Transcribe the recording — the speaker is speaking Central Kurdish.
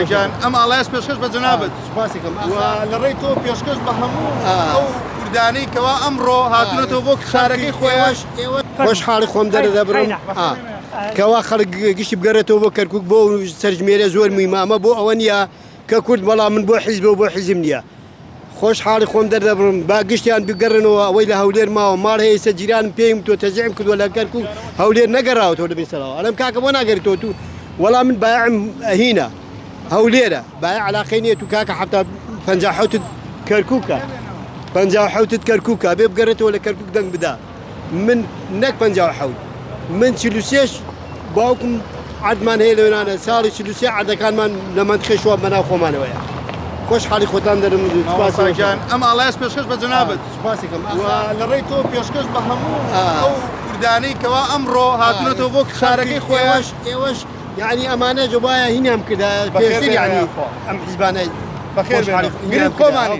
ساجان ئەم ئاڵایەس پێشکەش بە جەنابەت سپاسێکم لە ڕێی تۆ پێشکەش بە هەموو ئەو کوردانەی کەوا ئەمڕۆ هاتوونەتەوە بۆ شارەکەی خۆیان خۆشحاڵی خۆم دەردەبرم کەوا خەڵک گشتی بگەڕێتەوە بۆ کەرکک بۆ سەرژمێرە زۆر میمە ئەمە بۆ ئەوە نییە کە کورد بەڵام من بۆ حیزب و بۆ حیزم نییە خۆشحاڵی خۆم دەردەبرم با گشتیان بگەڕنەوە ئەوەی لە هەولێر ماوە ماڵ هەیە ئێستا جیران پێیم تۆ تەزیعم کردووە لە کەرکک هەولێر نەگەڕاوەتەوە لەبێ سەرەوە ئەلەم کاکە بۆ ناگەریتەوە تو وەڵام من بایعم هینە هەولێرە بایع علاقەی نییە تو کاکە حتا 57 کەرکووکە 57 کەرکووکە بێ بگەڕێتەوە لە کەرکک دەنگ بدا من نەک 57 من 43 باوکم عادمان هەیە لەوێنانە ساڵی 43 عادەکانمان لە منتخی شواب بەناو خۆمانەوەیە خۆشحاڵی خۆتان دەرم ساجان ئەم ئاڵایەس پێشکەش بە جەنابەت سپاسێکم لە ڕێی تۆ پێشکەش بە هەموو ئەو کوردانەی کەوا ئەمڕۆ هاتوونەتەوە بۆ شارەکەی خۆیان ئێوەش یعنی ئەمانە جوبایە هینیان کردا پێشتر یعنی ئەم حیزبانە بەخێر بێنە گرت کۆمانی